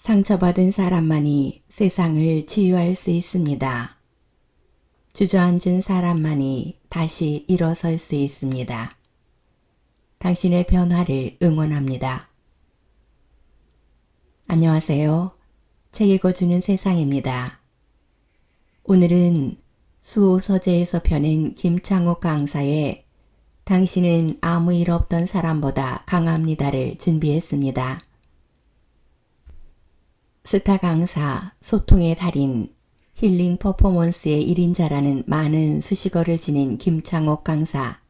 상처받은 사람만이 세상을 치유할 수 있습니다. 주저앉은 사람만이 다시 일어설 수 있습니다. 당신의 변화를 응원합니다. 안녕하세요. 책 읽어주는 세상입니다. 오늘은 수호 서재에서 펴낸 김창옥 강사의 당신은 아무 일 없던 사람보다 강합니다를 준비했습니다. 스타 강사, 소통의 달인, 힐링 퍼포먼스의 1인자라는 많은 수식어를 지닌 김창옥 강사.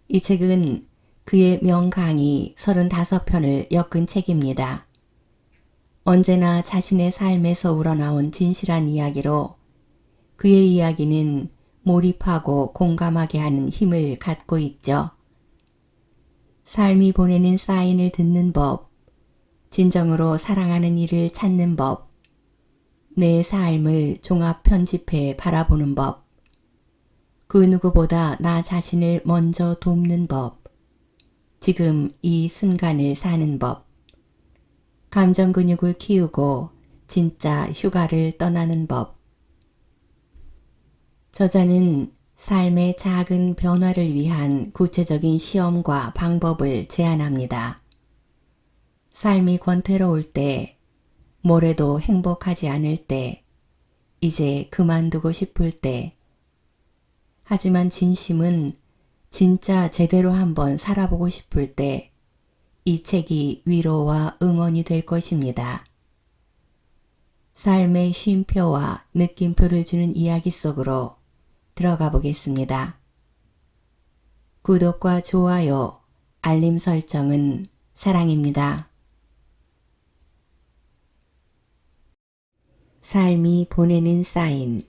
이 책은 그의 명강의 35편을 엮은 책입니다. 언제나 자신의 삶에서 우러나온 진실한 이야기로 그의 이야기는 몰입하고 공감하게 하는 힘을 갖고 있죠. 삶이 보내는 사인을 듣는 법, 진정으로 사랑하는 이를 찾는 법, 내 삶을 종합 편집해 바라보는 법, 그 누구보다 나 자신을 먼저 돕는 법, 지금 이 순간을 사는 법, 감정 근육을 키우고 진짜 휴가를 떠나는 법. 저자는 삶의 작은 변화를 위한 구체적인 시험과 방법을 제안합니다. 삶이 권태로울 때, 뭐래도 행복하지 않을 때, 이제 그만두고 싶을 때, 하지만 진심은 진짜 제대로 한번 살아보고 싶을 때, 이 책이 위로와 응원이 될 것입니다. 삶의 쉼표와 느낌표를 주는 이야기 속으로 들어가 보겠습니다. 구독과 좋아요, 알림 설정은 사랑입니다. 삶이 보내는 사인.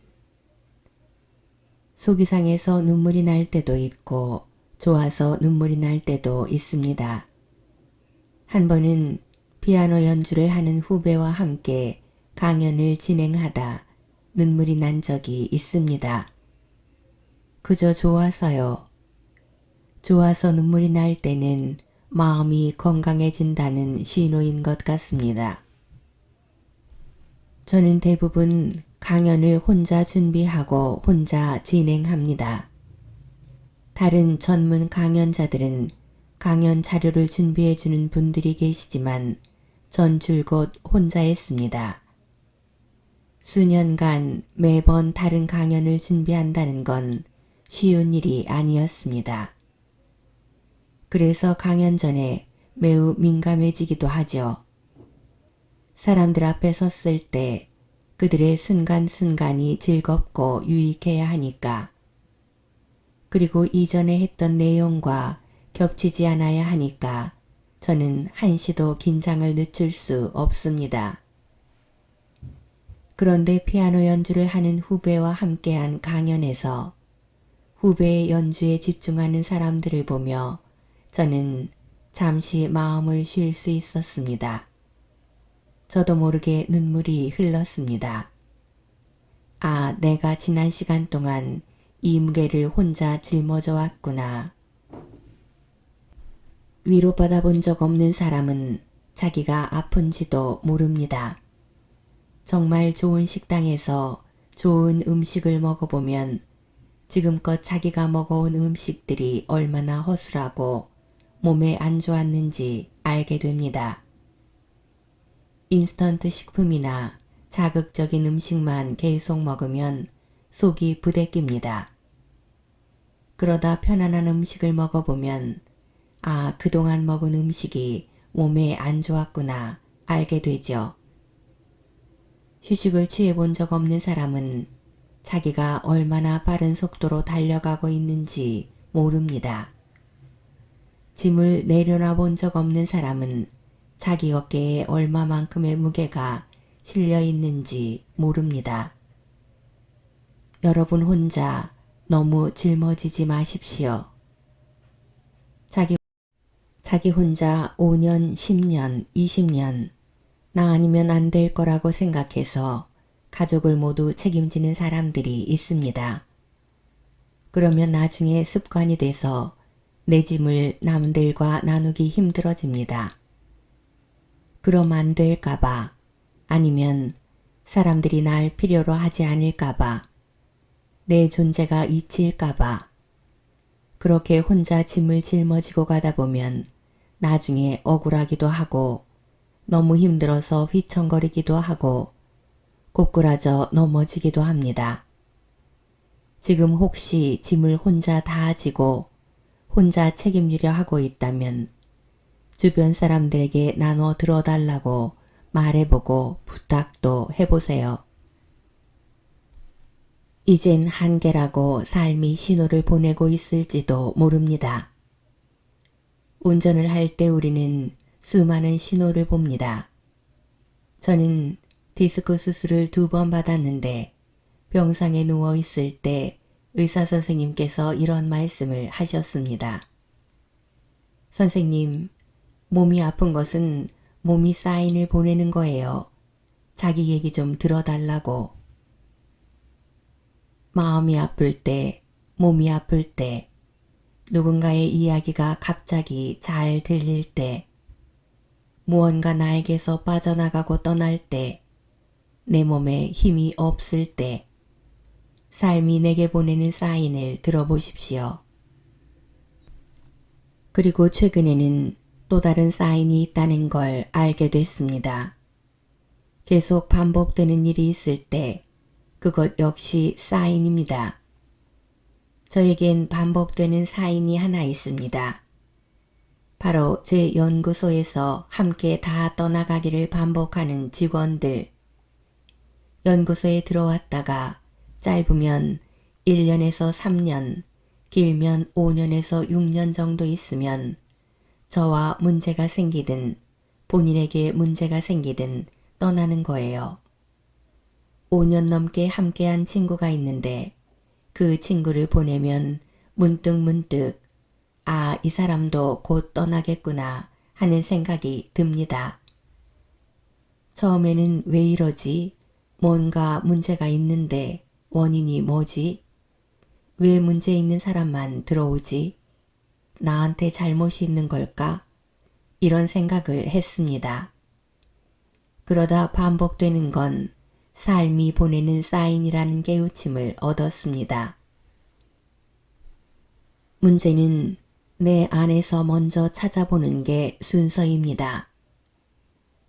속이 상해서 눈물이 날 때도 있고 좋아서 눈물이 날 때도 있습니다. 한 번은 피아노 연주를 하는 후배와 함께 강연을 진행하다 눈물이 난 적이 있습니다. 그저 좋아서요. 좋아서 눈물이 날 때는 마음이 건강해진다는 신호인 것 같습니다. 저는 대부분 강연을 혼자 준비하고 혼자 진행합니다. 다른 전문 강연자들은 강연 자료를 준비해주는 분들이 계시지만 전 줄곧 혼자 했습니다. 수년간 매번 다른 강연을 준비한다는 건 쉬운 일이 아니었습니다. 그래서 강연 전에 매우 민감해지기도 하죠. 사람들 앞에 섰을 때 그들의 순간순간이 즐겁고 유익해야 하니까. 그리고 이전에 했던 내용과 겹치지 않아야 하니까 저는 한시도 긴장을 늦출 수 없습니다. 그런데 피아노 연주를 하는 후배와 함께한 강연에서 후배의 연주에 집중하는 사람들을 보며 저는 잠시 마음을 쉴 수 있었습니다. 저도 모르게 눈물이 흘렀습니다. 아, 내가 지난 시간 동안 이 무게를 혼자 짊어져 왔구나. 위로받아 본 적 없는 사람은 자기가 아픈지도 모릅니다. 정말 좋은 식당에서 좋은 음식을 먹어보면 지금껏 자기가 먹어온 음식들이 얼마나 허술하고 몸에 안 좋았는지 알게 됩니다. 인스턴트 식품이나 자극적인 음식만 계속 먹으면 속이 부대낍니다. 그러다 편안한 음식을 먹어보면 아, 그동안 먹은 음식이 몸에 안 좋았구나 알게 되죠. 휴식을 취해본 적 없는 사람은 자기가 얼마나 빠른 속도로 달려가고 있는지 모릅니다. 짐을 내려놔 본 적 없는 사람은 자기 어깨에 얼마만큼의 무게가 실려 있는지 모릅니다. 여러분 혼자 너무 짊어지지 마십시오. 자기 혼자 5년, 10년, 20년 나 아니면 안 될 거라고 생각해서 가족을 모두 책임지는 사람들이 있습니다. 그러면 나중에 습관이 돼서 내 짐을 남들과 나누기 힘들어집니다. 그럼 안 될까봐, 아니면 사람들이 날 필요로 하지 않을까봐, 내 존재가 잊힐까봐, 그렇게 혼자 짐을 짊어지고 가다 보면 나중에 억울하기도 하고 너무 힘들어서 휘청거리기도 하고 고꾸라져 넘어지기도 합니다. 지금 혹시 짐을 혼자 다 지고 혼자 책임지려 하고 있다면 주변 사람들에게 나눠 들어달라고 말해보고 부탁도 해보세요. 이젠 한계라고 삶이 신호를 보내고 있을지도 모릅니다. 운전을 할 때 우리는 수많은 신호를 봅니다. 저는 디스크 수술을 2번 받았는데 병상에 누워 있을 때 의사 선생님께서 이런 말씀을 하셨습니다. 선생님, 몸이 아픈 것은 몸이 사인을 보내는 거예요. 자기 얘기 좀 들어달라고. 마음이 아플 때, 몸이 아플 때, 누군가의 이야기가 갑자기 잘 들릴 때, 무언가 나에게서 빠져나가고 떠날 때, 내 몸에 힘이 없을 때, 삶이 내게 보내는 사인을 들어보십시오. 그리고 최근에는 또 다른 사인이 있다는 걸 알게 됐습니다. 계속 반복되는 일이 있을 때 그것 역시 사인입니다. 저에겐 반복되는 사인이 하나 있습니다. 바로 제 연구소에서 함께 다 떠나가기를 반복하는 직원들. 연구소에 들어왔다가 짧으면 1년에서 3년, 길면 5년에서 6년 정도 있으면 저와 문제가 생기든 본인에게 문제가 생기든 떠나는 거예요. 5년 넘게 함께한 친구가 있는데 그 친구를 보내면 문득 아, 이 사람도 곧 떠나겠구나 하는 생각이 듭니다. 처음에는 왜 이러지? 뭔가 문제가 있는데 원인이 뭐지? 왜 문제 있는 사람만 들어오지? 나한테 잘못이 있는 걸까? 이런 생각을 했습니다. 그러다 반복되는 건 삶이 보내는 사인이라는 깨우침을 얻었습니다. 문제는 내 안에서 먼저 찾아보는 게 순서입니다.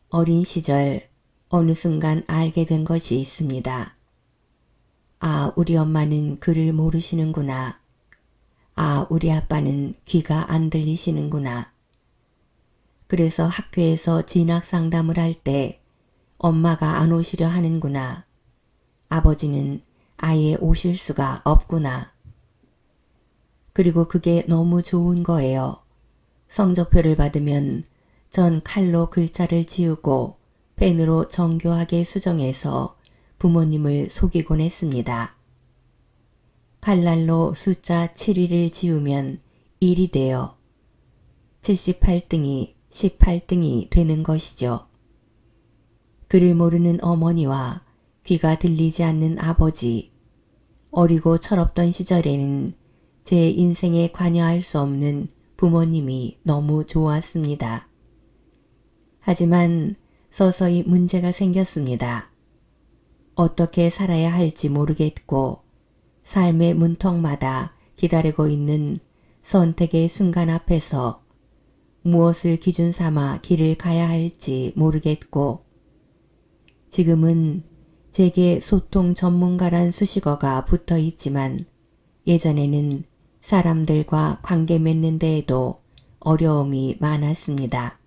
어린 시절 어느 순간 알게 된 것이 있습니다. 아, 우리 엄마는 글을 모르시는구나. 아, 우리 아빠는 귀가 안 들리시는구나. 그래서 학교에서 진학 상담을 할 때 엄마가 안 오시려 하는구나. 아버지는 아예 오실 수가 없구나. 그리고 그게 너무 좋은 거예요. 성적표를 받으면 전 칼로 글자를 지우고 펜으로 정교하게 수정해서 부모님을 속이곤 했습니다. 칼날로 숫자 7위를 지우면 1이 돼요. 78등이 18등이 되는 것이죠. 글을 모르는 어머니와 귀가 들리지 않는 아버지, 어리고 철없던 시절에는 제 인생에 관여할 수 없는 부모님이 너무 좋았습니다. 하지만 서서히 문제가 생겼습니다. 어떻게 살아야 할지 모르겠고 삶의 문턱마다 기다리고 있는 선택의 순간 앞에서 무엇을 기준 삼아 길을 가야 할지 모르겠고 지금은 제게 소통 전문가란 수식어가 붙어 있지만 예전에는 사람들과 관계 맺는 데에도 어려움이 많았습니다.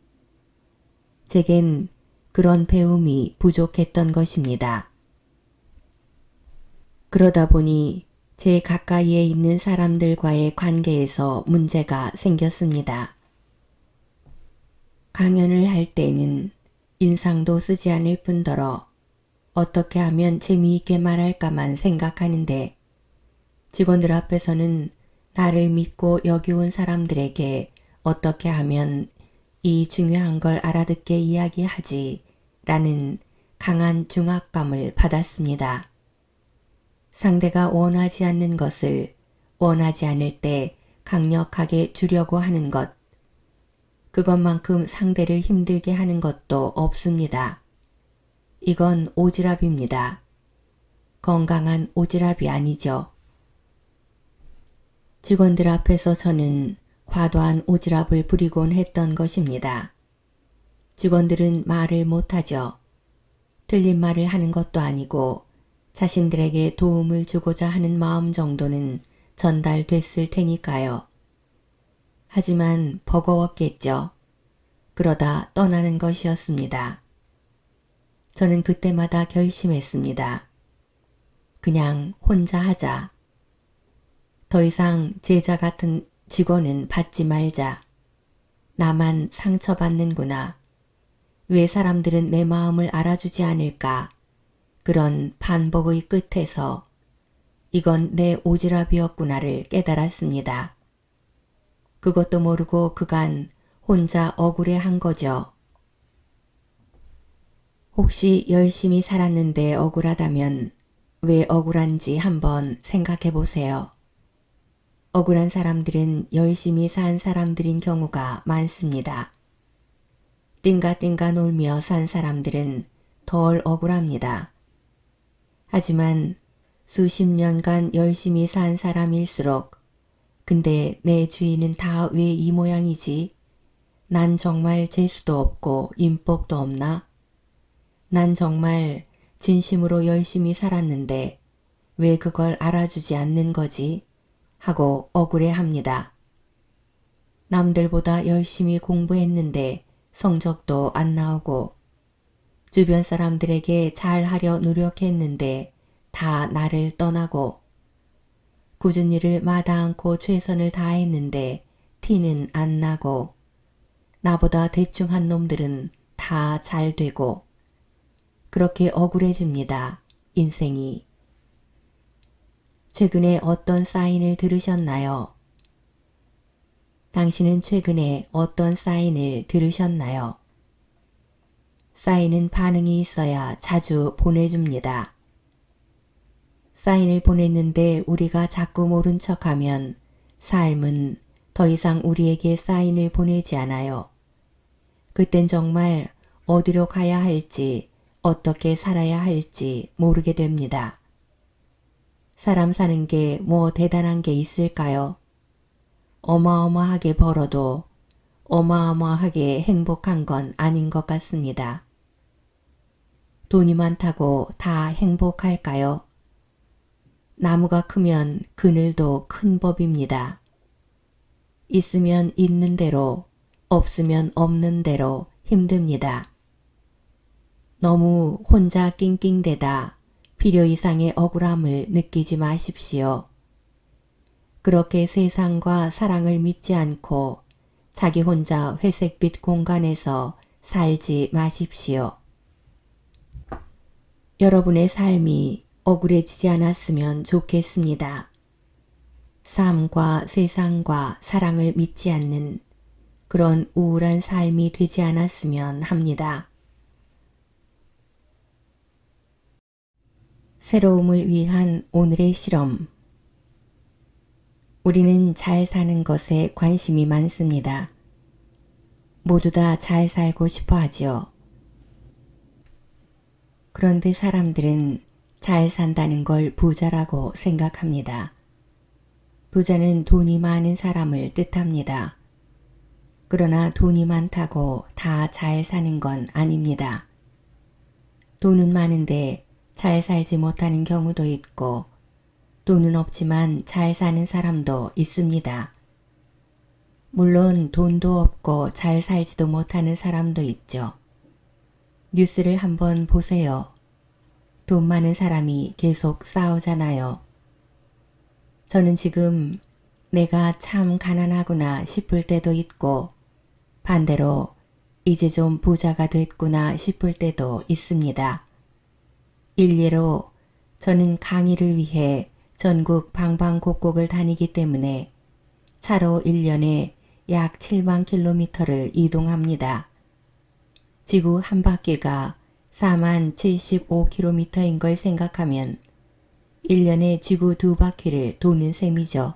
제겐 그런 배움이 부족했던 것입니다. 그러다 보니 제 가까이에 있는 사람들과의 관계에서 문제가 생겼습니다. 강연을 할 때는 인상도 쓰지 않을 뿐더러 어떻게 하면 재미있게 말할까만 생각하는데 직원들 앞에서는 나를 믿고 여기온 사람들에게 어떻게 하면 이 중요한 걸 알아듣게 이야기하지 라는 강한 중압감을 받았습니다. 상대가 원하지 않는 것을 원하지 않을 때 강력하게 주려고 하는 것. 그것만큼 상대를 힘들게 하는 것도 없습니다. 이건 오지랖입니다. 건강한 오지랖이 아니죠. 직원들 앞에서 저는 과도한 오지랖을 부리곤 했던 것입니다. 직원들은 말을 못하죠. 틀린 말을 하는 것도 아니고 자신들에게 도움을 주고자 하는 마음 정도는 전달됐을 테니까요. 하지만 버거웠겠죠. 그러다 떠나는 것이었습니다. 저는 그때마다 결심했습니다. 그냥 혼자 하자. 더 이상 제자 같은 직원은 받지 말자. 나만 상처받는구나. 왜 사람들은 내 마음을 알아주지 않을까? 그런 반복의 끝에서 이건 내 오지랖이었구나를 깨달았습니다. 그것도 모르고 그간 혼자 억울해한 거죠. 혹시 열심히 살았는데 억울하다면 왜 억울한지 한번 생각해 보세요. 억울한 사람들은 열심히 산 사람들인 경우가 많습니다. 띵가띵가 놀며 산 사람들은 덜 억울합니다. 하지만 수십 년간 열심히 산 사람일수록 근데 내 주인은 다 왜 이 모양이지? 난 정말 재수도 없고 인복도 없나? 난 정말 진심으로 열심히 살았는데 왜 그걸 알아주지 않는 거지? 하고 억울해합니다. 남들보다 열심히 공부했는데 성적도 안 나오고 주변 사람들에게 잘하려 노력했는데 다 나를 떠나고 굳은 일을 마다 않고 최선을 다했는데 티는 안 나고 나보다 대충한 놈들은 다 잘 되고 그렇게 억울해집니다. 인생이. 최근에 어떤 사인을 들으셨나요? 당신은 최근에 어떤 사인을 들으셨나요? 사인은 반응이 있어야 자주 보내줍니다. 사인을 보냈는데 우리가 자꾸 모른 척하면 삶은 더 이상 우리에게 사인을 보내지 않아요. 그땐 정말 어디로 가야 할지 어떻게 살아야 할지 모르게 됩니다. 사람 사는 게 뭐 대단한 게 있을까요? 어마어마하게 벌어도 어마어마하게 행복한 건 아닌 것 같습니다. 돈이 많다고 다 행복할까요? 나무가 크면 그늘도 큰 법입니다. 있으면 있는 대로, 없으면 없는 대로 힘듭니다. 너무 혼자 낑낑대다 필요 이상의 억울함을 느끼지 마십시오. 그렇게 세상과 사랑을 믿지 않고 자기 혼자 회색빛 공간에서 살지 마십시오. 여러분의 삶이 억울해지지 않았으면 좋겠습니다. 삶과 세상과 사랑을 믿지 않는 그런 우울한 삶이 되지 않았으면 합니다. 새로움을 위한 오늘의 실험. 우리는 잘 사는 것에 관심이 많습니다. 모두 다 잘 살고 싶어 하지요. 그런데 사람들은 잘 산다는 걸 부자라고 생각합니다. 부자는 돈이 많은 사람을 뜻합니다. 그러나 돈이 많다고 다 잘 사는 건 아닙니다. 돈은 많은데 잘 살지 못하는 경우도 있고 돈은 없지만 잘 사는 사람도 있습니다. 물론 돈도 없고 잘 살지도 못하는 사람도 있죠. 뉴스를 한번 보세요. 돈 많은 사람이 계속 싸우잖아요. 저는 지금 내가 참 가난하구나 싶을 때도 있고 반대로 이제 좀 부자가 됐구나 싶을 때도 있습니다. 일례로 저는 강의를 위해 전국 방방곡곡을 다니기 때문에 차로 1년에 약 7만 킬로미터를 이동합니다. 지구 한 바퀴가 4만 75km인 걸 생각하면 1년에 지구 2바퀴를 도는 셈이죠.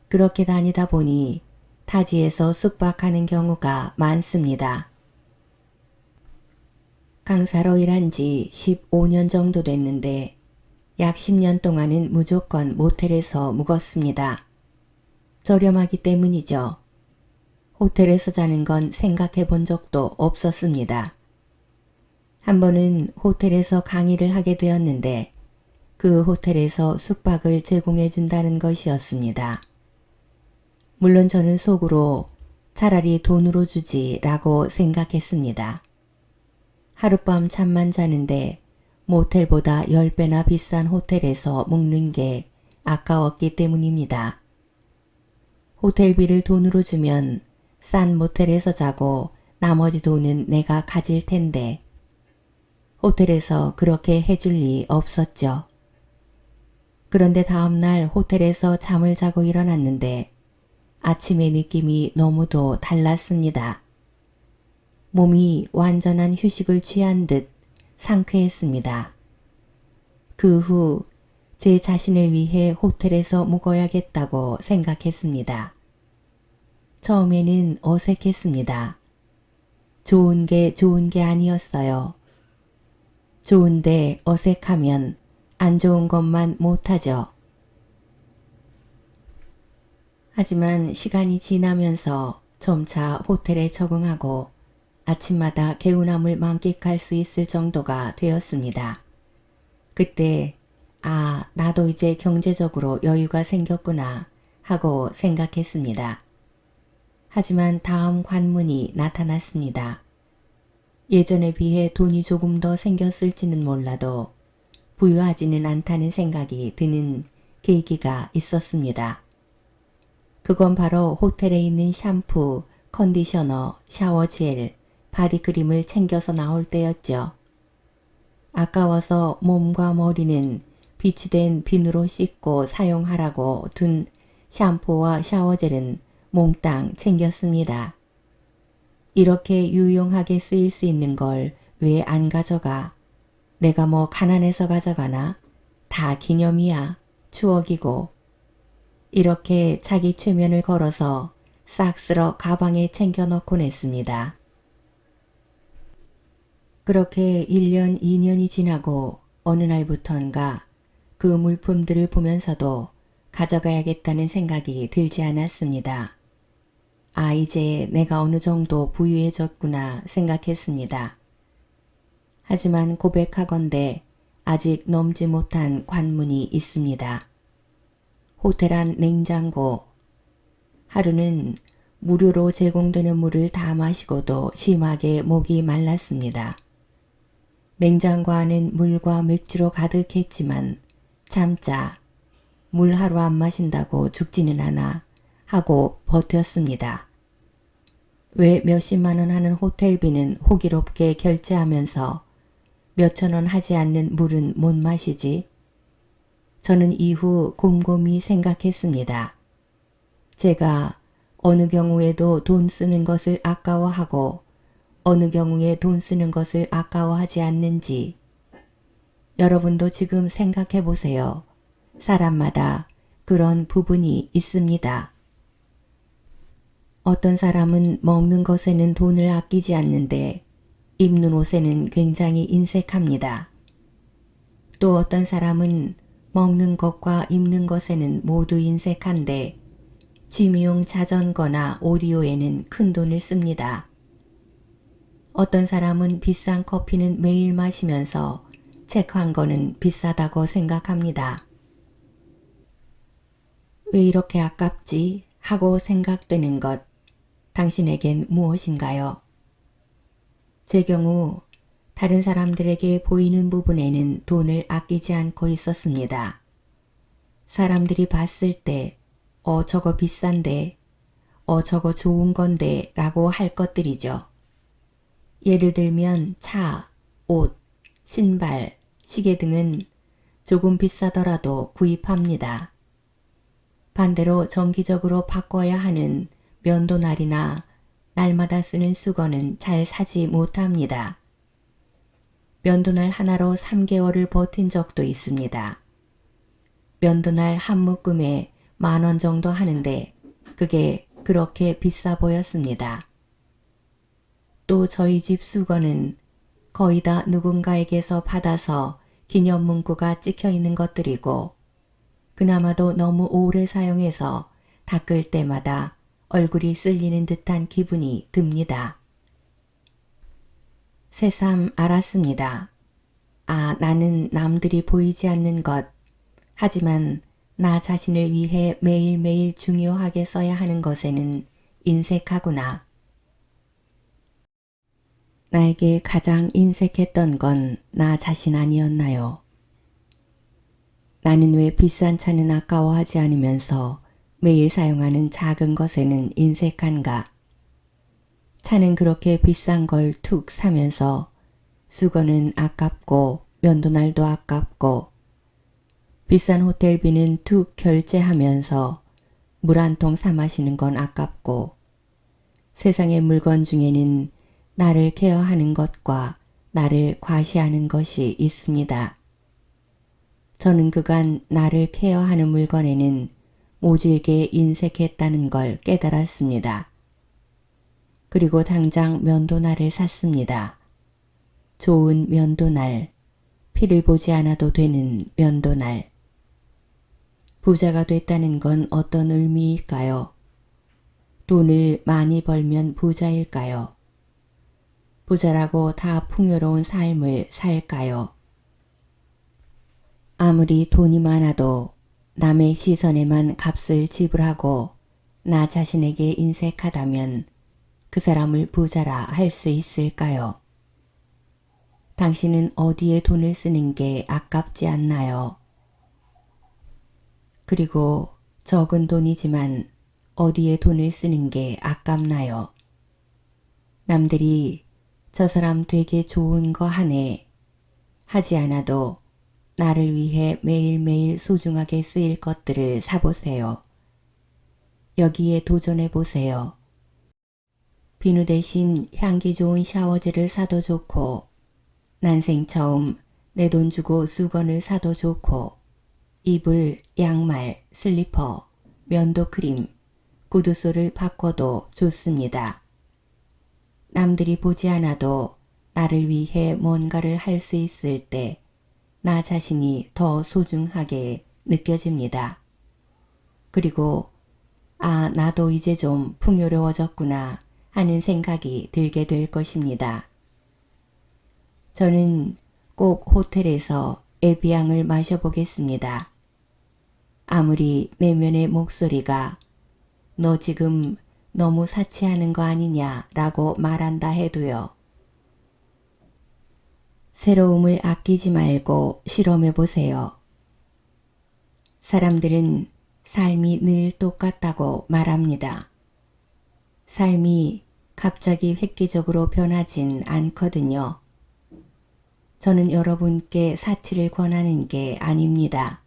그렇게 다니다 보니 타지에서 숙박하는 경우가 많습니다. 강사로 일한 지 15년 정도 됐는데 약 10년 동안은 무조건 모텔에서 묵었습니다. 저렴하기 때문이죠. 호텔에서 자는 건 생각해 본 적도 없었습니다. 한 번은 호텔에서 강의를 하게 되었는데 그 호텔에서 숙박을 제공해 준다는 것이었습니다. 물론 저는 속으로 차라리 돈으로 주지 라고 생각했습니다. 하룻밤 잠만 자는데 모텔보다 10배나 비싼 호텔에서 묵는 게 아까웠기 때문입니다. 호텔비를 돈으로 주면 싼 모텔에서 자고 나머지 돈은 내가 가질 텐데 호텔에서 그렇게 해줄 리 없었죠. 그런데 다음날 호텔에서 잠을 자고 일어났는데 아침의 느낌이 너무도 달랐습니다. 몸이 완전한 휴식을 취한 듯 상쾌했습니다. 그 후 제 자신을 위해 호텔에서 묵어야겠다고 생각했습니다. 처음에는 어색했습니다. 좋은 게 아니었어요. 좋은데 어색하면 안 좋은 것만 못하죠. 하지만 시간이 지나면서 점차 호텔에 적응하고 아침마다 개운함을 만끽할 수 있을 정도가 되었습니다. 그때 나도 이제 경제적으로 여유가 생겼구나 하고 생각했습니다. 하지만 다음 관문이 나타났습니다. 예전에 비해 돈이 조금 더 생겼을지는 몰라도 부유하지는 않다는 생각이 드는 계기가 있었습니다. 그건 바로 호텔에 있는 샴푸, 컨디셔너, 샤워젤, 바디크림을 챙겨서 나올 때였죠. 아까워서 몸과 머리는 비치된 비누로 씻고 사용하라고 둔 샴푸와 샤워젤은 몽땅 챙겼습니다. 이렇게 유용하게 쓰일 수 있는 걸 왜 안 가져가? 내가 뭐 가난해서 가져가나? 다 기념이야. 추억이고. 이렇게 자기 최면을 걸어서 싹 쓸어 가방에 챙겨 넣곤 했습니다. 그렇게 1년, 2년이 지나고 어느 날부턴가 그 물품들을 보면서도 가져가야겠다는 생각이 들지 않았습니다. 이제 내가 어느 정도 부유해졌구나 생각했습니다. 하지만 고백하건대 아직 넘지 못한 관문이 있습니다. 호텔 안 냉장고. 하루는 무료로 제공되는 물을 다 마시고도 심하게 목이 말랐습니다. 냉장고 안은 물과 맥주로 가득했지만 참자. 물 하루 안 마신다고 죽지는 않아 하고 버텼습니다. 왜 몇십만 원 하는 호텔비는 호기롭게 결제하면서 몇천 원 하지 않는 물은 못 마시지? 저는 이후 곰곰이 생각했습니다. 제가 어느 경우에도 돈 쓰는 것을 아까워하고 어느 경우에 돈 쓰는 것을 아까워하지 않는지. 여러분도 지금 생각해 보세요. 사람마다 그런 부분이 있습니다. 어떤 사람은 먹는 것에는 돈을 아끼지 않는데 입는 옷에는 굉장히 인색합니다. 또 어떤 사람은 먹는 것과 입는 것에는 모두 인색한데 취미용 자전거나 오디오에는 큰 돈을 씁니다. 어떤 사람은 비싼 커피는 매일 마시면서 책 한 권은 비싸다고 생각합니다. 왜 이렇게 아깝지? 하고 생각되는 것, 당신에겐 무엇인가요? 제 경우 다른 사람들에게 보이는 부분에는 돈을 아끼지 않고 있었습니다. 사람들이 봤을 때 저거 비싼데, 저거 좋은 건데 라고 할 것들이죠. 예를 들면 차, 옷, 신발, 시계 등은 조금 비싸더라도 구입합니다. 반대로 정기적으로 바꿔야 하는 면도날이나 날마다 쓰는 수건은 잘 사지 못합니다. 면도날 하나로 3개월을 버틴 적도 있습니다. 면도날 한 묶음에 10,000원 정도 하는데 그게 그렇게 비싸 보였습니다. 또 저희 집 수건은 거의 다 누군가에게서 받아서 기념 문구가 찍혀 있는 것들이고 그나마도 너무 오래 사용해서 닦을 때마다 얼굴이 쓸리는 듯한 기분이 듭니다. 새삼 알았습니다. 아, 나는 남들이 보이지 않는 것, 하지만 나 자신을 위해 매일매일 중요하게 써야 하는 것에는 인색하구나. 나에게 가장 인색했던 건 나 자신 아니었나요? 나는 왜 비싼 차는 아까워하지 않으면서 매일 사용하는 작은 것에는 인색한가? 차는 그렇게 비싼 걸 툭 사면서 수건은 아깝고 면도날도 아깝고 비싼 호텔비는 툭 결제하면서 물 한 통 사 마시는 건 아깝고 세상의 물건 중에는 나를 케어하는 것과 나를 과시하는 것이 있습니다. 저는 그간 나를 케어하는 물건에는 모질게 인색했다는 걸 깨달았습니다. 그리고 당장 면도날을 샀습니다. 좋은 면도날, 피를 보지 않아도 되는 면도날. 부자가 됐다는 건 어떤 의미일까요? 돈을 많이 벌면 부자일까요? 부자라고 다 풍요로운 삶을 살까요? 아무리 돈이 많아도 남의 시선에만 값을 지불하고 나 자신에게 인색하다면 그 사람을 부자라 할 수 있을까요? 당신은 어디에 돈을 쓰는 게 아깝지 않나요? 그리고 적은 돈이지만 어디에 돈을 쓰는 게 아깝나요? 남들이 저 사람 되게 좋은 거 하네 하지 않아도 나를 위해 매일매일 소중하게 쓰일 것들을 사보세요. 여기에 도전해보세요. 비누 대신 향기 좋은 샤워젤을 사도 좋고 난생 처음 내 돈 주고 수건을 사도 좋고 이불, 양말, 슬리퍼, 면도크림, 구두소를 바꿔도 좋습니다. 남들이 보지 않아도 나를 위해 뭔가를 할 수 있을 때 나 자신이 더 소중하게 느껴집니다. 그리고 아, 나도 이제 좀 풍요로워졌구나 하는 생각이 들게 될 것입니다. 저는 꼭 호텔에서 에비앙을 마셔보겠습니다. 아무리 내면의 목소리가 너 지금 너무 사치하는 거 아니냐 라고 말한다 해도요. 새로움을 아끼지 말고 실험해 보세요. 사람들은 삶이 늘 똑같다고 말합니다. 삶이 갑자기 획기적으로 변하진 않거든요. 저는 여러분께 사치를 권하는 게 아닙니다.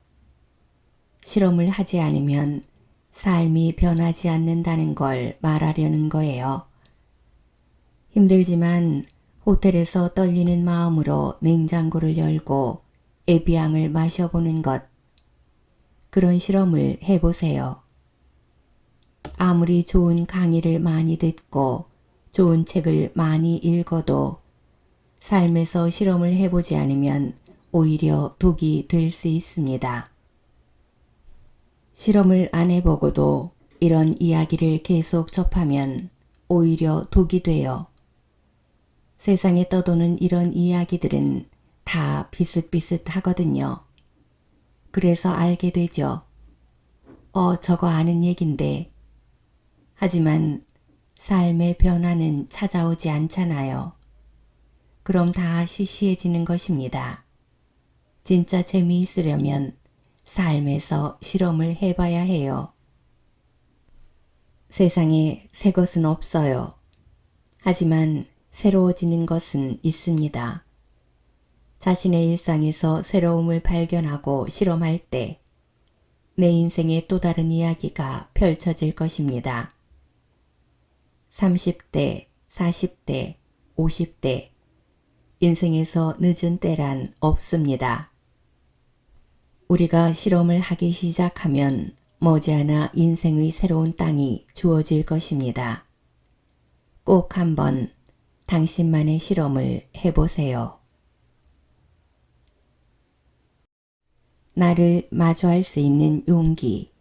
실험을 하지 않으면 삶이 변하지 않는다는 걸 말하려는 거예요. 힘들지만 호텔에서 떨리는 마음으로 냉장고를 열고 에비앙을 마셔보는 것. 그런 실험을 해보세요. 아무리 좋은 강의를 많이 듣고 좋은 책을 많이 읽어도 삶에서 실험을 해보지 않으면 오히려 독이 될 수 있습니다. 실험을 안 해보고도 이런 이야기를 계속 접하면 오히려 독이 돼요. 세상에 떠도는 이런 이야기들은 다 비슷비슷하거든요. 그래서 알게 되죠. 저거 아는 얘긴데. 하지만 삶의 변화는 찾아오지 않잖아요. 그럼 다 시시해지는 것입니다. 진짜 재미있으려면 삶에서 실험을 해봐야 해요. 세상에 새 것은 없어요. 하지만 새로워지는 것은 있습니다. 자신의 일상에서 새로움을 발견하고 실험할 때 내 인생의 또 다른 이야기가 펼쳐질 것입니다. 30대, 40대, 50대 인생에서 늦은 때란 없습니다. 우리가 실험을 하기 시작하면 머지않아 인생의 새로운 땅이 주어질 것입니다. 꼭 한번 당신만의 실험을 해보세요. 나를 마주할 수 있는 용기.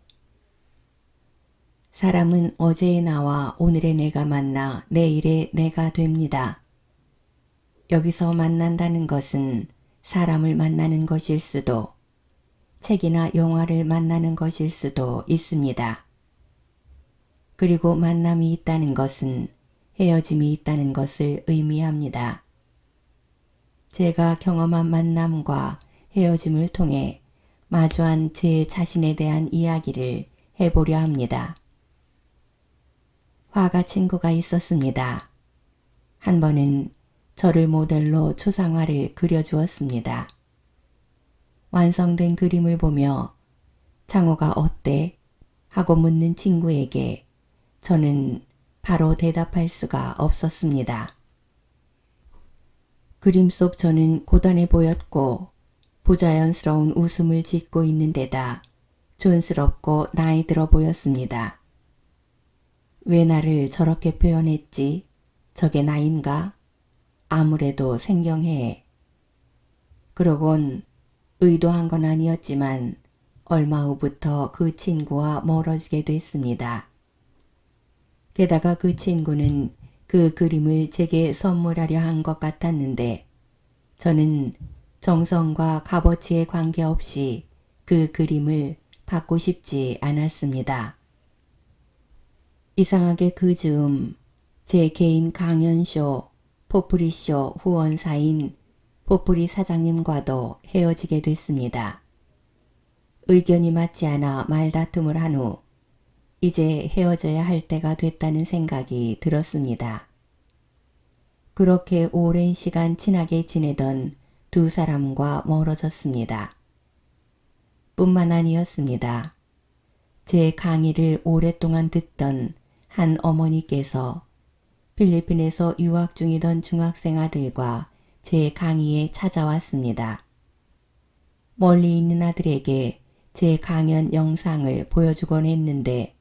사람은 어제의 나와 오늘의 내가 만나 내일의 내가 됩니다. 여기서 만난다는 것은 사람을 만나는 것일 수도, 책이나 영화를 만나는 것일 수도 있습니다. 그리고 만남이 있다는 것은 헤어짐이 있다는 것을 의미합니다. 제가 경험한 만남과 헤어짐을 통해 마주한 제 자신에 대한 이야기를 해보려 합니다. 화가 친구가 있었습니다. 한 번은 저를 모델로 초상화를 그려주었습니다. 완성된 그림을 보며 장호가 어때? 하고 묻는 친구에게 저는 바로 대답할 수가 없었습니다. 그림 속 저는 고단해 보였고 부자연스러운 웃음을 짓고 있는 데다 촌스럽고 나이 들어 보였습니다. 왜 나를 저렇게 표현했지? 저게 나인가? 아무래도 생경해. 그러곤 의도한 건 아니었지만 얼마 후부터 그 친구와 멀어지게 됐습니다. 게다가 그 친구는 그 그림을 제게 선물하려 한 것 같았는데 저는 정성과 값어치에 관계없이 그 그림을 받고 싶지 않았습니다. 이상하게 그 즈음 제 개인 강연쇼, 포프리쇼 후원사인 포프리 사장님과도 헤어지게 됐습니다. 의견이 맞지 않아 말다툼을 한 후 이제 헤어져야 할 때가 됐다는 생각이 들었습니다. 그렇게 오랜 시간 친하게 지내던 두 사람과 멀어졌습니다. 뿐만 아니었습니다. 제 강의를 오랫동안 듣던 한 어머니께서 필리핀에서 유학 중이던 중학생 아들과 제 강의에 찾아왔습니다. 멀리 있는 아들에게 제 강연 영상을 보여주곤 했는데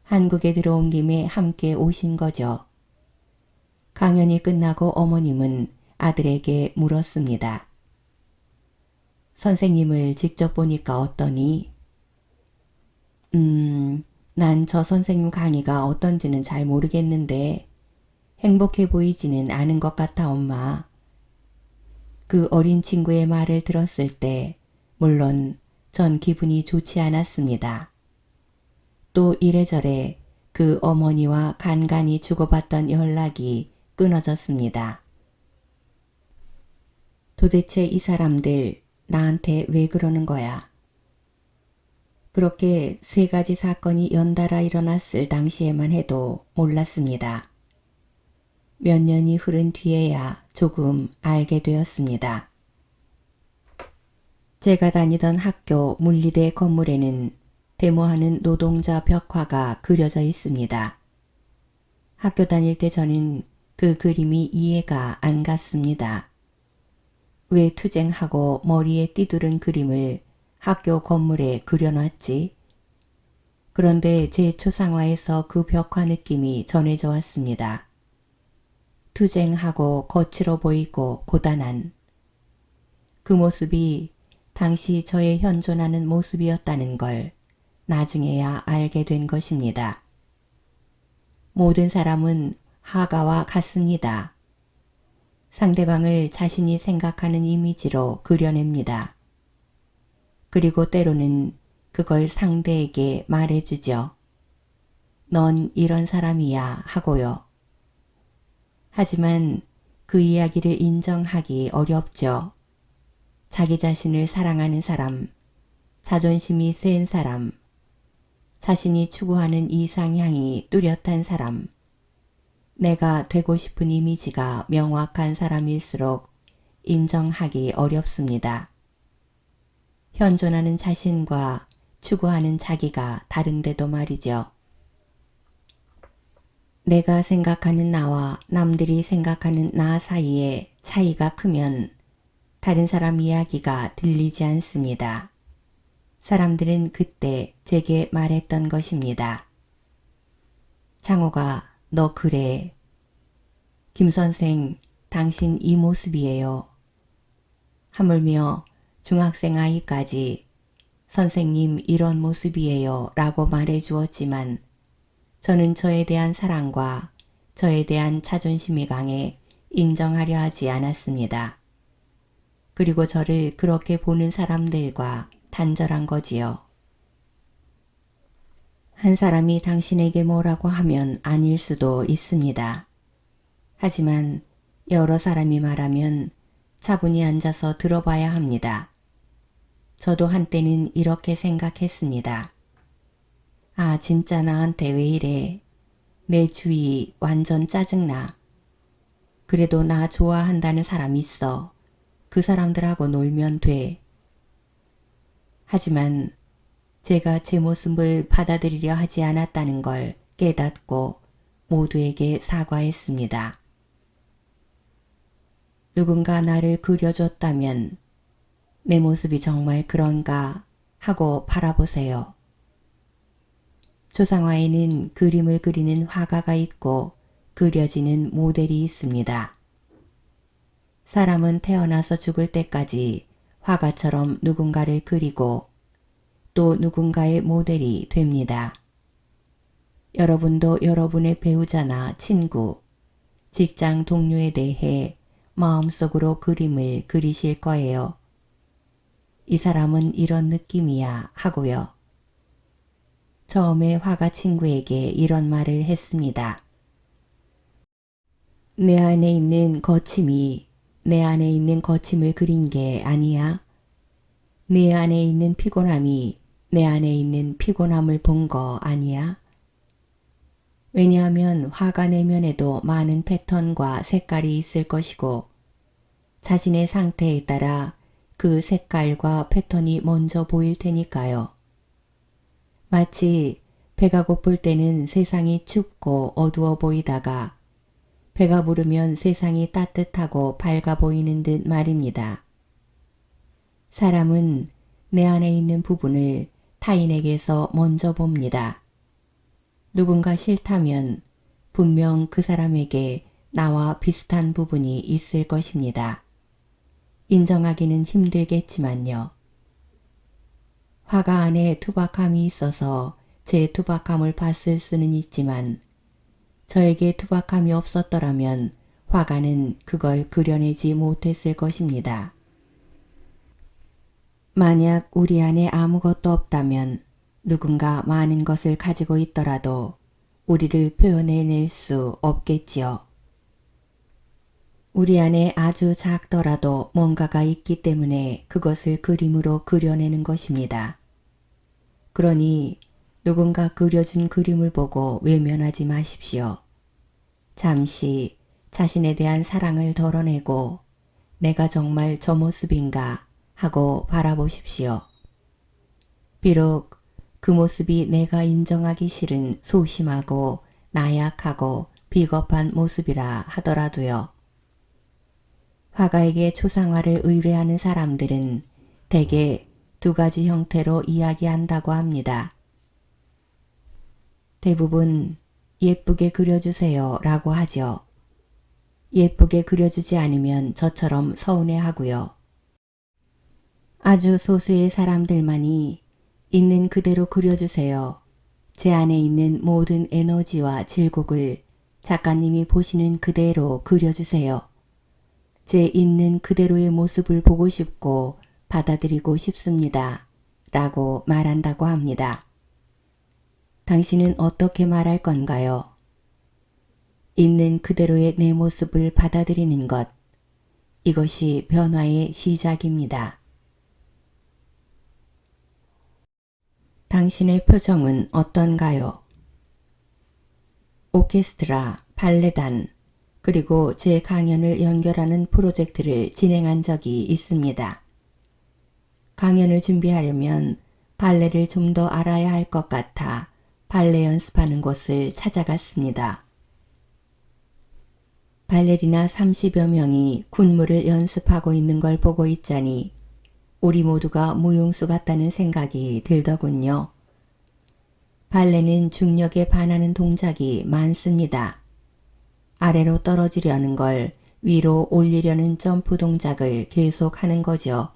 한국에 들어온 김에 함께 오신 거죠. 강연이 끝나고 어머님은 아들에게 물었습니다. 선생님을 직접 보니까 어떠니? 난 저 선생님 강의가 어떤지는 잘 모르겠는데 행복해 보이지는 않은 것 같아 엄마. 그 어린 친구의 말을 들었을 때 물론 전 기분이 좋지 않았습니다. 또 이래저래 그 어머니와 간간히 주고받던 연락이 끊어졌습니다. 도대체 이 사람들 나한테 왜 그러는 거야? 그렇게 세 가지 사건이 연달아 일어났을 당시에만 해도 몰랐습니다. 몇 년이 흐른 뒤에야 조금 알게 되었습니다. 제가 다니던 학교 물리대 건물에는 데모하는 노동자 벽화가 그려져 있습니다. 학교 다닐 때 저는 그 그림이 이해가 안 갔습니다. 왜 투쟁하고 머리에 띠두른 그림을 학교 건물에 그려놨지? 그런데 제 초상화에서 그 벽화 느낌이 전해져 왔습니다. 투쟁하고 거칠어 보이고 고단한 그 모습이 당시 저의 현존하는 모습이었다는 걸 나중에야 알게 된 것입니다. 모든 사람은 화가와 같습니다. 상대방을 자신이 생각하는 이미지로 그려냅니다. 그리고 때로는 그걸 상대에게 말해주죠. 넌 이런 사람이야 하고요. 하지만 그 이야기를 인정하기 어렵죠. 자기 자신을 사랑하는 사람, 자존심이 센 사람, 자신이 추구하는 이상향이 뚜렷한 사람, 내가 되고 싶은 이미지가 명확한 사람일수록 인정하기 어렵습니다. 현존하는 자신과 추구하는 자기가 다른데도 말이죠. 내가 생각하는 나와 남들이 생각하는 나 사이에 차이가 크면 다른 사람 이야기가 들리지 않습니다. 사람들은 그때 제게 말했던 것입니다. 창호가 너 그래. 김 선생, 당신 이 모습이에요. 하물며 중학생 아이까지 선생님 이런 모습이에요 라고 말해 주었지만 저는 저에 대한 사랑과 저에 대한 자존심이 강해 인정하려 하지 않았습니다. 그리고 저를 그렇게 보는 사람들과 단절한 거지요. 한 사람이 당신에게 뭐라고 하면 아닐 수도 있습니다. 하지만 여러 사람이 말하면 차분히 앉아서 들어봐야 합니다. 저도 한때는 이렇게 생각했습니다. 아, 진짜 나한테 왜 이래. 내 주위 완전 짜증나. 그래도 나 좋아한다는 사람 있어. 그 사람들하고 놀면 돼. 하지만 제가 제 모습을 받아들이려 하지 않았다는 걸 깨닫고 모두에게 사과했습니다. 누군가 나를 그려줬다면 내 모습이 정말 그런가 하고 바라보세요. 초상화에는 그림을 그리는 화가가 있고 그려지는 모델이 있습니다. 사람은 태어나서 죽을 때까지 화가처럼 누군가를 그리고 또 누군가의 모델이 됩니다. 여러분도 여러분의 배우자나 친구, 직장 동료에 대해 마음속으로 그림을 그리실 거예요. 이 사람은 이런 느낌이야 하고요. 처음에 화가 친구에게 이런 말을 했습니다. 내 안에 있는 거침이 내 안에 있는 거침을 그린 게 아니야. 내 안에 있는 피곤함이 내 안에 있는 피곤함을 본 거 아니야. 왜냐하면 화가 내면에도 많은 패턴과 색깔이 있을 것이고 자신의 상태에 따라 그 색깔과 패턴이 먼저 보일 테니까요. 마치 배가 고플 때는 세상이 춥고 어두워 보이다가 배가 부르면 세상이 따뜻하고 밝아 보이는 듯 말입니다. 사람은 내 안에 있는 부분을 타인에게서 먼저 봅니다. 누군가 싫다면 분명 그 사람에게 나와 비슷한 부분이 있을 것입니다. 인정하기는 힘들겠지만요. 화가 안에 투박함이 있어서 제 투박함을 봤을 수는 있지만 저에게 투박함이 없었더라면 화가는 그걸 그려내지 못했을 것입니다. 만약 우리 안에 아무것도 없다면 누군가 많은 것을 가지고 있더라도 우리를 표현해낼 수 없겠지요. 우리 안에 아주 작더라도 뭔가가 있기 때문에 그것을 그림으로 그려내는 것입니다. 그러니 누군가 그려준 그림을 보고 외면하지 마십시오. 잠시 자신에 대한 사랑을 덜어내고 내가 정말 저 모습인가 하고 바라보십시오. 비록 그 모습이 내가 인정하기 싫은 소심하고 나약하고 비겁한 모습이라 하더라도요. 화가에게 초상화를 의뢰하는 사람들은 대개 두 가지 형태로 이야기한다고 합니다. 대부분 예쁘게 그려주세요 라고 하죠. 예쁘게 그려주지 않으면 저처럼 서운해하고요. 아주 소수의 사람들만이 있는 그대로 그려주세요. 제 안에 있는 모든 에너지와 질곡을 작가님이 보시는 그대로 그려주세요. 제 있는 그대로의 모습을 보고 싶고 받아들이고 싶습니다. 라고 말한다고 합니다. 당신은 어떻게 말할 건가요? 있는 그대로의 내 모습을 받아들이는 것. 이것이 변화의 시작입니다. 당신의 표정은 어떤가요? 오케스트라, 발레단, 그리고 제 강연을 연결하는 프로젝트를 진행한 적이 있습니다. 강연을 준비하려면 발레를 좀 더 알아야 할 것 같아 발레 연습하는 곳을 찾아갔습니다. 발레리나 30여 명이 군무를 연습하고 있는 걸 보고 있자니 우리 모두가 무용수 같다는 생각이 들더군요. 발레는 중력에 반하는 동작이 많습니다. 아래로 떨어지려는 걸 위로 올리려는 점프 동작을 계속하는 거죠.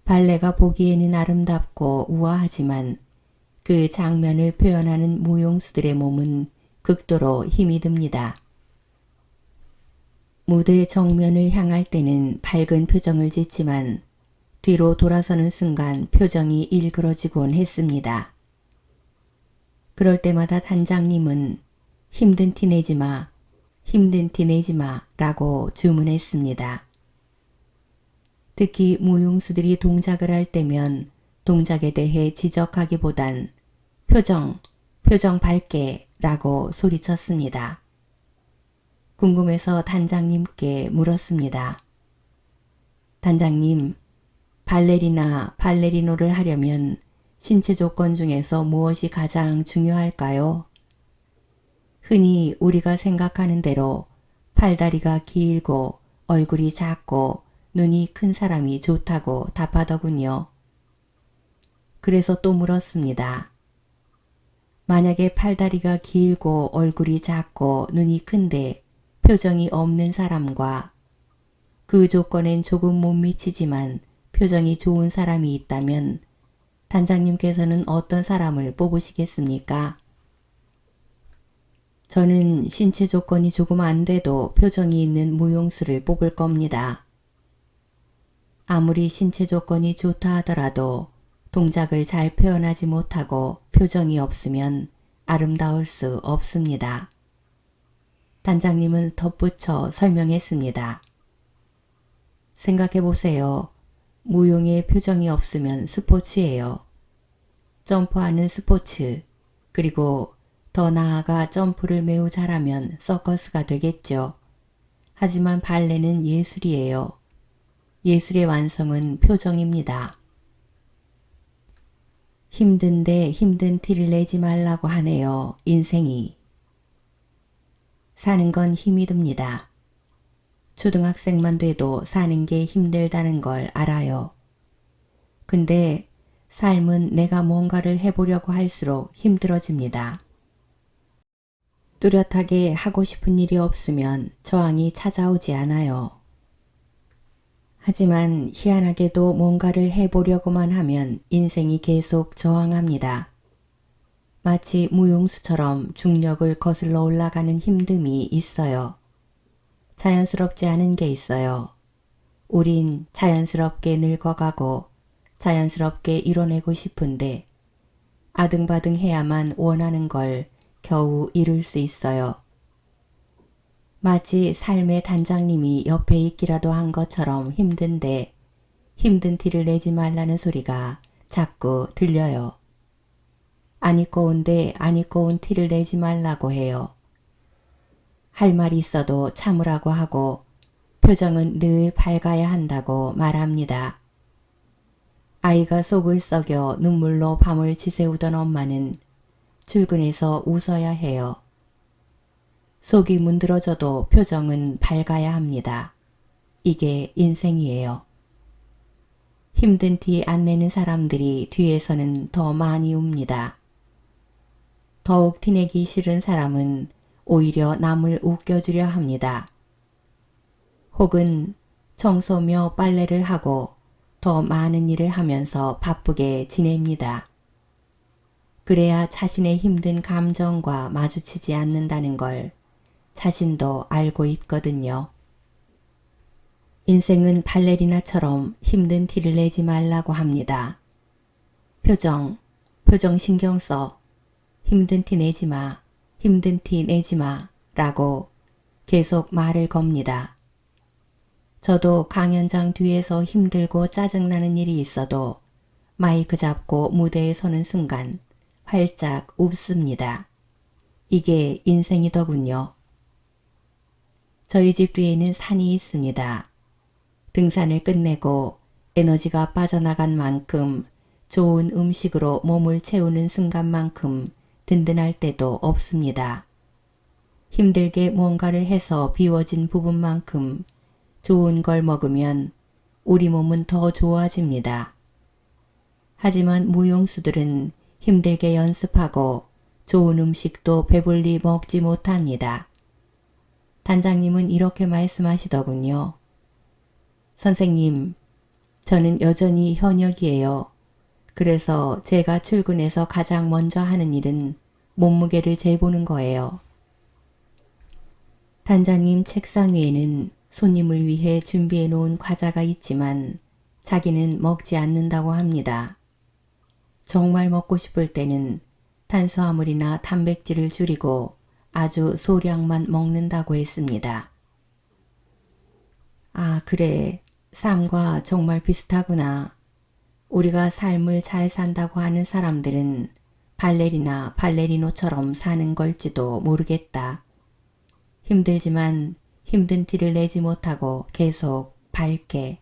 발레가 보기에는 아름답고 우아하지만 그 장면을 표현하는 무용수들의 몸은 극도로 힘이 듭니다. 무대 정면을 향할 때는 밝은 표정을 짓지만 뒤로 돌아서는 순간 표정이 일그러지곤 했습니다. 그럴 때마다 단장님은 힘든 티 내지 마, 힘든 티 내지 마 라고 주문했습니다. 특히 무용수들이 동작을 할 때면 동작에 대해 지적하기보단 표정 밝게 라고 소리쳤습니다. 궁금해서 단장님께 물었습니다. 단장님, 발레리나, 발레리노를 하려면 신체 조건 중에서 무엇이 가장 중요할까요? 흔히 우리가 생각하는 대로 팔다리가 길고 얼굴이 작고 눈이 큰 사람이 좋다고 답하더군요. 그래서 또 물었습니다. 만약에 팔다리가 길고 얼굴이 작고 눈이 큰데 표정이 없는 사람과 그 조건엔 조금 못 미치지만 표정이 좋은 사람이 있다면 단장님께서는 어떤 사람을 뽑으시겠습니까? 저는 신체 조건이 조금 안 돼도 표정이 있는 무용수를 뽑을 겁니다. 아무리 신체 조건이 좋다 하더라도 동작을 잘 표현하지 못하고 표정이 없으면 아름다울 수 없습니다. 단장님은 덧붙여 설명했습니다. 생각해보세요. 무용에 표정이 없으면 스포츠예요. 점프하는 스포츠, 그리고 더 나아가 점프를 매우 잘하면 서커스가 되겠죠. 하지만 발레는 예술이에요. 예술의 완성은 표정입니다. 힘든데 힘든 티를 내지 말라고 하네요. 인생이. 사는 건 힘이 듭니다. 초등학생만 돼도 사는 게 힘들다는 걸 알아요. 근데 삶은 내가 뭔가를 해보려고 할수록 힘들어집니다. 뚜렷하게 하고 싶은 일이 없으면 저항이 찾아오지 않아요. 하지만 희한하게도 뭔가를 해보려고만 하면 인생이 계속 저항합니다. 마치 무용수처럼 중력을 거슬러 올라가는 힘듦이 있어요. 자연스럽지 않은 게 있어요. 우린 자연스럽게 늙어가고 자연스럽게 이뤄내고 싶은데 아등바등 해야만 원하는 걸 겨우 이룰 수 있어요. 마치 삶의 단장님이 옆에 있기라도 한 것처럼 힘든데 힘든 티를 내지 말라는 소리가 자꾸 들려요. 안 입고 온데 안 입고 온 티를 내지 말라고 해요. 할 말이 있어도 참으라고 하고 표정은 늘 밝아야 한다고 말합니다. 아이가 속을 썩여 눈물로 밤을 지새우던 엄마는 출근해서 웃어야 해요. 속이 문드러져도 표정은 밝아야 합니다. 이게 인생이에요. 힘든 티 안 내는 사람들이 뒤에서는 더 많이 웁니다. 더욱 티내기 싫은 사람은 오히려 남을 웃겨주려 합니다. 혹은 청소며 빨래를 하고 더 많은 일을 하면서 바쁘게 지냅니다. 그래야 자신의 힘든 감정과 마주치지 않는다는 걸 자신도 알고 있거든요. 인생은 발레리나처럼 힘든 티를 내지 말라고 합니다. 표정 신경 써. 힘든 티 내지 마. 힘든 티 내지 마. 라고 계속 말을 겁니다. 저도 강연장 뒤에서 힘들고 짜증나는 일이 있어도 마이크 잡고 무대에 서는 순간 활짝 웃습니다. 이게 인생이더군요. 저희 집 뒤에는 산이 있습니다. 등산을 끝내고 에너지가 빠져나간 만큼 좋은 음식으로 몸을 채우는 순간만큼 든든할 때도 없습니다. 힘들게 뭔가를 해서 비워진 부분만큼 좋은 걸 먹으면 우리 몸은 더 좋아집니다. 하지만 무용수들은 힘들게 연습하고 좋은 음식도 배불리 먹지 못합니다. 단장님은 이렇게 말씀하시더군요. 선생님, 저는 여전히 현역이에요. 그래서 제가 출근해서 가장 먼저 하는 일은 몸무게를 재보는 거예요. 단장님 책상 위에는 손님을 위해 준비해 놓은 과자가 있지만 자기는 먹지 않는다고 합니다. 정말 먹고 싶을 때는 탄수화물이나 단백질을 줄이고 아주 소량만 먹는다고 했습니다. 아, 그래. 삶과 정말 비슷하구나. 우리가 삶을 잘 산다고 하는 사람들은 발레리나 발레리노처럼 사는 걸지도 모르겠다. 힘들지만 힘든 티를 내지 못하고 계속 밝게.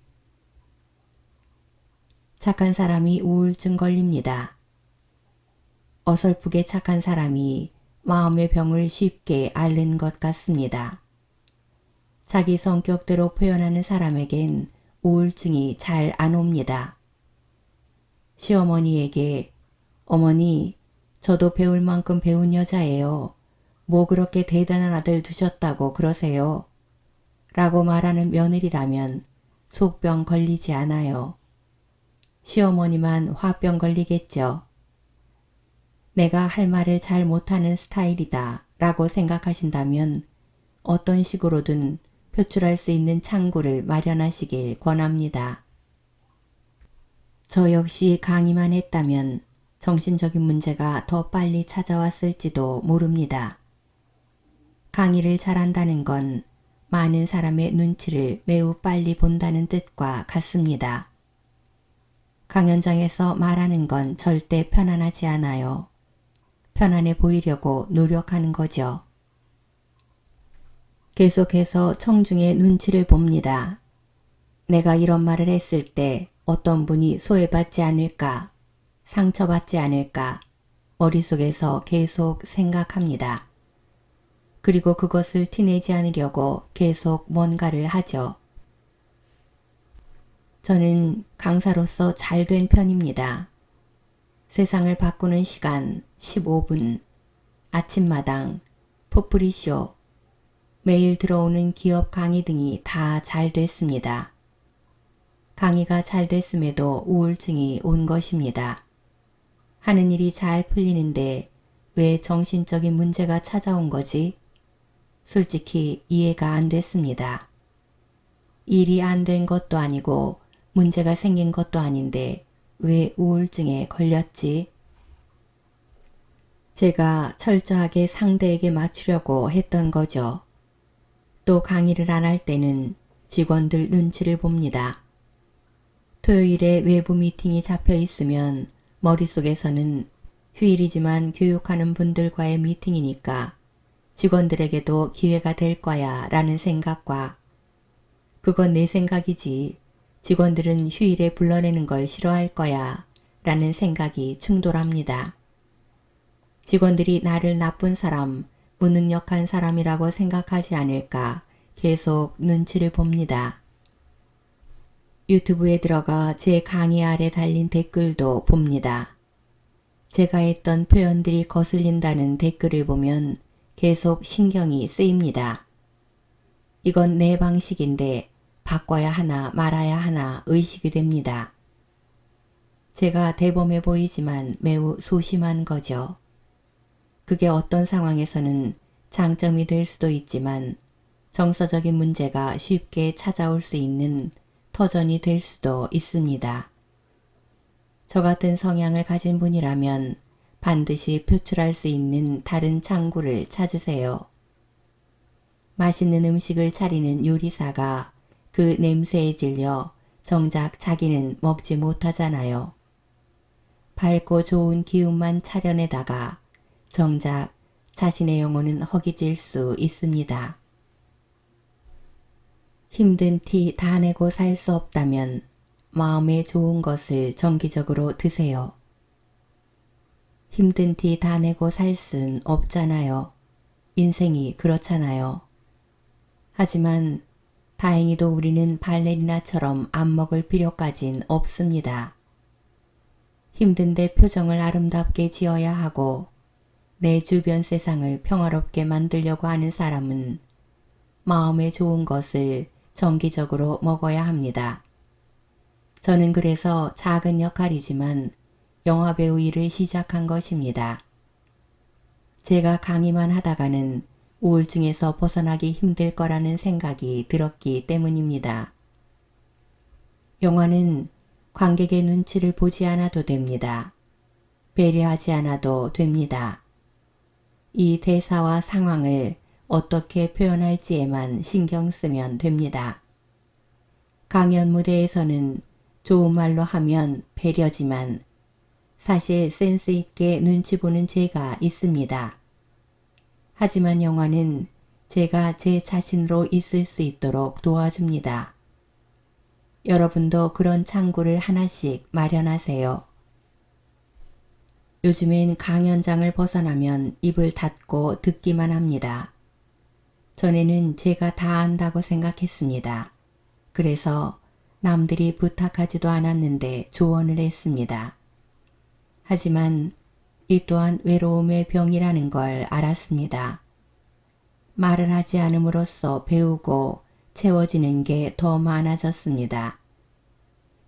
착한 사람이 우울증 걸립니다. 어설프게 착한 사람이 마음의 병을 쉽게 앓는 것 같습니다. 자기 성격대로 표현하는 사람에겐 우울증이 잘 안 옵니다. 시어머니에게 어머니, 저도 배울 만큼 배운 여자예요. 뭐 그렇게 대단한 아들 두셨다고 그러세요? 라고 말하는 며느리라면 속병 걸리지 않아요. 시어머니만 화병 걸리겠죠. 내가 할 말을 잘 못하는 스타일이다 라고 생각하신다면 어떤 식으로든 표출할 수 있는 창구를 마련하시길 권합니다. 저 역시 강의만 했다면 정신적인 문제가 더 빨리 찾아왔을지도 모릅니다. 강의를 잘한다는 건 많은 사람의 눈치를 매우 빨리 본다는 뜻과 같습니다. 강연장에서 말하는 건 절대 편안하지 않아요. 편안해 보이려고 노력하는 거죠. 계속해서 청중의 눈치를 봅니다. 내가 이런 말을 했을 때 어떤 분이 소외받지 않을까, 상처받지 않을까 머릿속에서 계속 생각합니다. 그리고 그것을 티내지 않으려고 계속 뭔가를 하죠. 저는 강사로서 잘 된 편입니다. 세상을 바꾸는 시간 15분, 아침마당, 포프리쇼, 매일 들어오는 기업 강의 등이 다 잘 됐습니다. 강의가 잘 됐음에도 우울증이 온 것입니다. 하는 일이 잘 풀리는데 왜 정신적인 문제가 찾아온 거지? 솔직히 이해가 안 됐습니다. 일이 안 된 것도 아니고 문제가 생긴 것도 아닌데 왜 우울증에 걸렸지? 제가 철저하게 상대에게 맞추려고 했던 거죠. 또 강의를 안 할 때는 직원들 눈치를 봅니다. 토요일에 외부 미팅이 잡혀 있으면 머릿속에서는 휴일이지만 교육하는 분들과의 미팅이니까 직원들에게도 기회가 될 거야 라는 생각과 그건 내 생각이지 직원들은 휴일에 불러내는 걸 싫어할 거야 라는 생각이 충돌합니다. 직원들이 나를 나쁜 사람, 무능력한 사람이라고 생각하지 않을까 계속 눈치를 봅니다. 유튜브에 들어가 제 강의 아래 달린 댓글도 봅니다. 제가 했던 표현들이 거슬린다는 댓글을 보면 계속 신경이 쓰입니다. 이건 내 방식인데 바꿔야 하나 말아야 하나 의식이 됩니다. 제가 대범해 보이지만 매우 소심한 거죠. 그게 어떤 상황에서는 장점이 될 수도 있지만 정서적인 문제가 쉽게 찾아올 수 있는 터전이 될 수도 있습니다. 저 같은 성향을 가진 분이라면 반드시 표출할 수 있는 다른 창구를 찾으세요. 맛있는 음식을 차리는 요리사가 그 냄새에 질려 정작 자기는 먹지 못하잖아요. 밝고 좋은 기운만 차려내다가 정작 자신의 영혼은 허기질 수 있습니다. 힘든 티 다 내고 살 수 없다면 마음에 좋은 것을 정기적으로 드세요. 힘든 티 다 내고 살 순 없잖아요. 인생이 그렇잖아요. 하지만 다행히도 우리는 발레리나처럼 안 먹을 필요까진 없습니다. 힘든데 표정을 아름답게 지어야 하고 내 주변 세상을 평화롭게 만들려고 하는 사람은 마음에 좋은 것을 정기적으로 먹어야 합니다. 저는 그래서 작은 역할이지만 영화배우 일을 시작한 것입니다. 제가 강의만 하다가는 우울증에서 벗어나기 힘들 거라는 생각이 들었기 때문입니다. 영화는 관객의 눈치를 보지 않아도 됩니다. 배려하지 않아도 됩니다. 이 대사와 상황을 어떻게 표현할지에만 신경 쓰면 됩니다. 강연 무대에서는 좋은 말로 하면 배려지만 사실 센스 있게 눈치 보는 제가 있습니다. 하지만 영화는 제가 제 자신으로 있을 수 있도록 도와줍니다. 여러분도 그런 창구를 하나씩 마련하세요. 요즘엔 강연장을 벗어나면 입을 닫고 듣기만 합니다. 전에는 제가 다 안다고 생각했습니다. 그래서 남들이 부탁하지도 않았는데 조언을 했습니다. 하지만 이 또한 외로움의 병이라는 걸 알았습니다. 말을 하지 않음으로써 배우고 채워지는 게 더 많아졌습니다.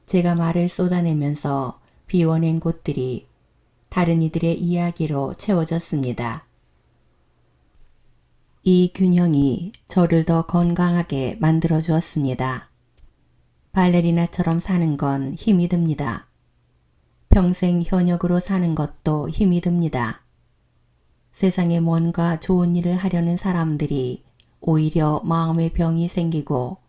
제가 말을 쏟아내면서 비워낸 곳들이 다른 이들의 이야기로 채워졌습니다. 이 균형이 저를 더 건강하게 만들어 주었습니다. 발레리나처럼 사는 건 힘이 듭니다. 평생 현역으로 사는 것도 힘이 듭니다. 세상에 뭔가 좋은 일을 하려는 사람들이 오히려 마음의 병이 생기고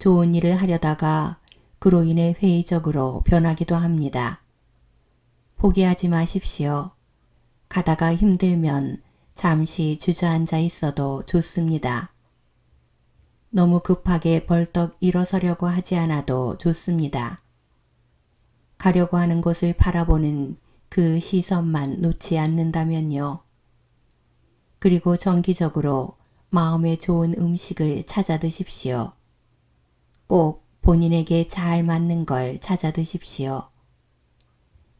좋은 일을 하려다가 그로 인해 회의적으로 변하기도 합니다. 포기하지 마십시오. 가다가 힘들면 잠시 주저앉아 있어도 좋습니다. 너무 급하게 벌떡 일어서려고 하지 않아도 좋습니다. 가려고 하는 곳을 바라보는 그 시선만 놓지 않는다면요. 그리고 정기적으로 마음에 좋은 음식을 찾아 드십시오. 꼭 본인에게 잘 맞는 걸 찾아 드십시오.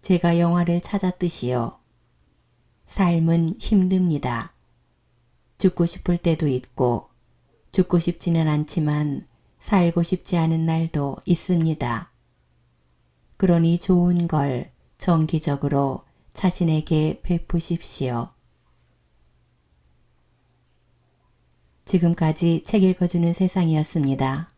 제가 영화를 찾았듯이요. 삶은 힘듭니다. 죽고 싶을 때도 있고 죽고 싶지는 않지만 살고 싶지 않은 날도 있습니다. 그러니 좋은 걸 정기적으로 자신에게 베푸십시오. 지금까지 책 읽어주는 세상이었습니다.